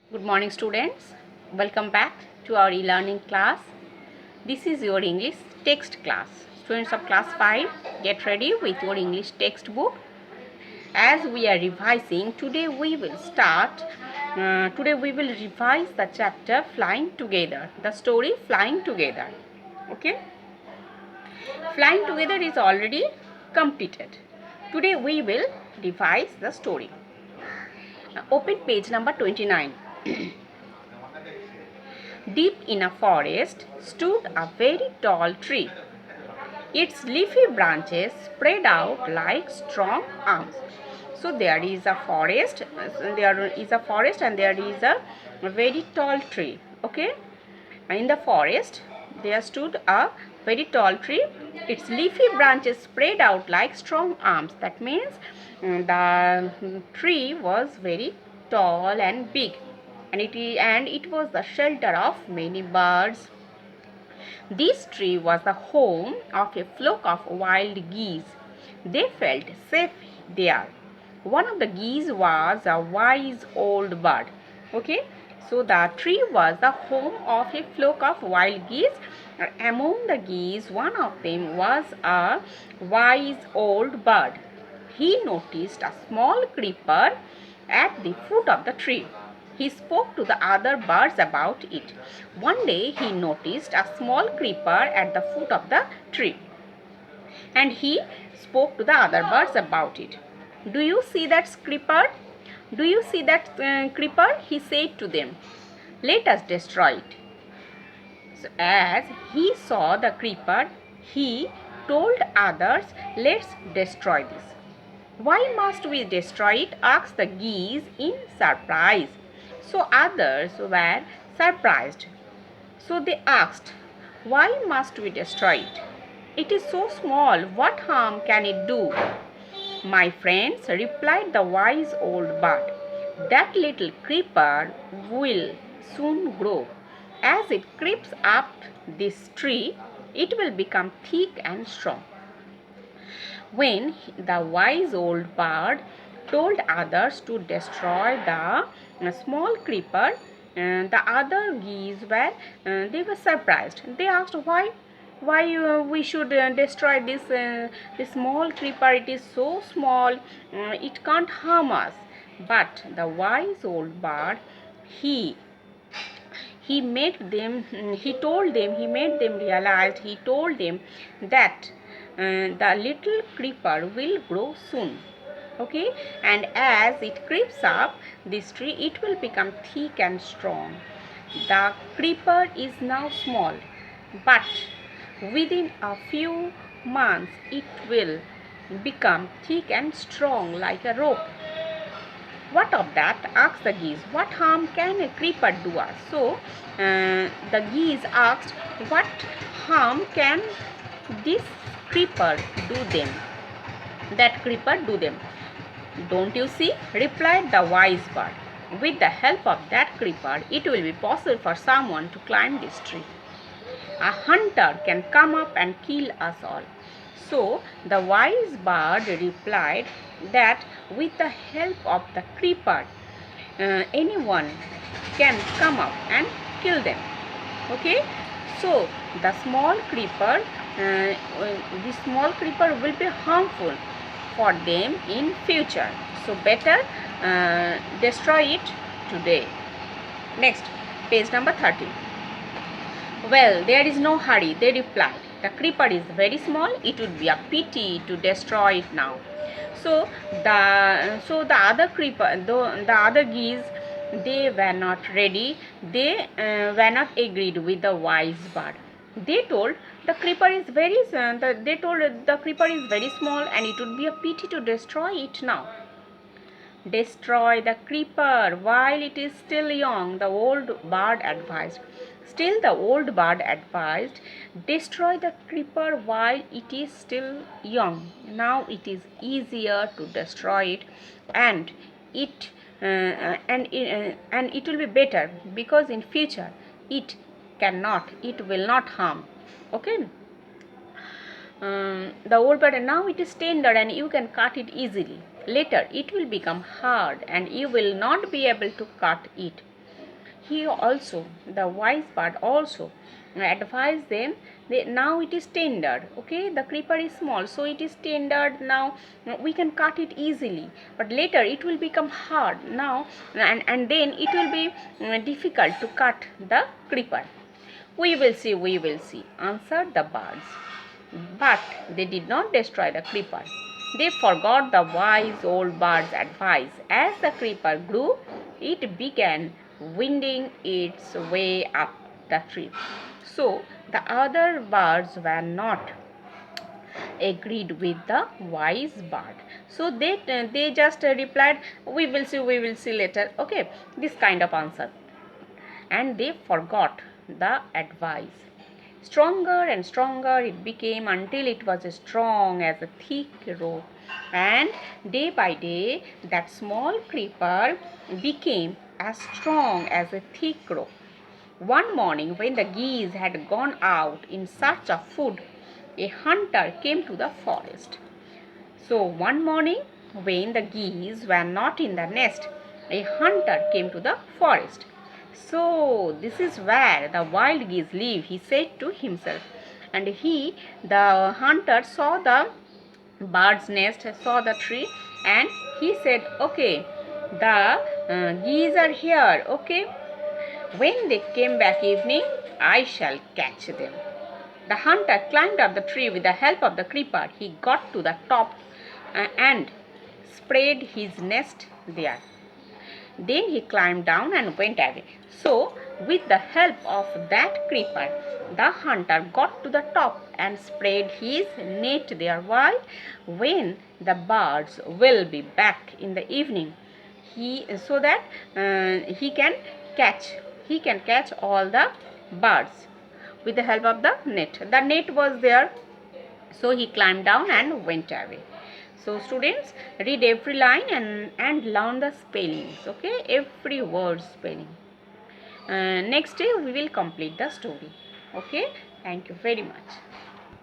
Good morning, students. Welcome back to our e-learning class. This is your English text class. Students of class 5, get ready with your English textbook. As we are revising, today we will revise the chapter Flying Together, the story Flying Together. Okay? Flying Together is already completed. Today we will revise the story. Open page number 29. Deep in a forest stood a very tall tree. Its leafy branches spread out like strong arms. So there is a forest, and there is a very tall tree. Okay, in the forest there stood a very tall tree. Its leafy branches spread out like strong arms. That means the tree was very tall and big, and it was the shelter of many birds. This tree was the home of a flock of wild geese. They felt safe there. One of the geese was a wise old bird. Okay, so the tree was the home of a flock of wild geese. Among the geese, one of them was a wise old bird. He noticed a small creeper at the foot of the tree. He spoke to the other birds about it. One day he noticed a small creeper at the foot of the tree, and he spoke to the other birds about it. Do you see that creeper? Do you see that creeper? He said to them. Let us destroy it. So as he saw the creeper, he told others, let's destroy this. Why must we destroy it? Asked the geese in surprise. So others were surprised. So they asked, why must we destroy it? It is so small, what harm can it do? My friends, replied the wise old bird, that little creeper will soon grow. As it creeps up this tree, it will become thick and strong. When the wise old bird told others to destroy the small creeper, the other geese were surprised. They asked why we should destroy this small creeper. It is so small, it can't harm us. But the wise old bird, he he made them he told them he made them realize he told them that the little creeper will grow soon. Okay, and as it creeps up this tree, it will become thick and strong. The creeper is now small, but within a few months it will become thick and strong like a rope. What of that? Asked the geese. What harm can a creeper do us? So the geese asked, what harm can this creeper do them? That creeper do them? Don't you see? Replied the wise bird. With the help of that creeper, it will be possible for someone to climb this tree. A hunter can come up and kill us all. So the wise bird replied that with the help of the creeper, anyone can come up and kill them. Okay, so the small creeper, will be harmful for them in future. So better destroy it today. Next, page number 30. Well, there is no hurry, they replied. The creeper is very small, it would be a pity to destroy it now. So the other geese, they were not ready. They were not agreed with the wise bird. They told the creeper is very small, and it would be a pity to destroy it now. Destroy the creeper while it is still young, the old bird advised. Still the old bird advised, destroy the creeper while it is still young. Now it is easier to destroy it, and it will be better, because in future it will not harm. Okay. The old bird, now it is tender and you can cut it easily. Later it will become hard and you will not be able to cut it. the wise bird also advised them. Now it is tender, okay, the creeper is small, so it is tender now, we can cut it easily, but later it will become hard now, and then it will be difficult to cut the creeper. We will see, answered the birds. But they did not destroy the creeper. They forgot the wise old bird's advice. As the creeper grew, it began winding its way up the tree. So the other birds were not agreed with the wise bird. So they just replied, we will see later. Okay, this kind of answer. And they forgot the advice. Stronger and stronger it became until it was as strong as a thick rope. And day by day, that small creeper became as strong as a thick rope. One morning, when the geese had gone out in search of food, a hunter came to the forest. So, one morning, when the geese were not in the nest, a hunter came to the forest. So, this is where the wild geese live, he said to himself. And the hunter, saw the bird's nest, saw the tree, and he said, okay, the geese are here, okay. When they came back evening, I shall catch them. The hunter climbed up the tree with the help of the creeper. He got to the top and spread his nest there. Then he climbed down and went away. So, with the help of that creeper, the hunter got to the top and spread his net there. Why? When the birds will be back in the evening, so that he can catch all the birds with the help of the net. The net was there, so he climbed down and went away. So students, read every line and learn the spellings, okay, every word spelling. Next day we will complete the story. Okay, thank you very much.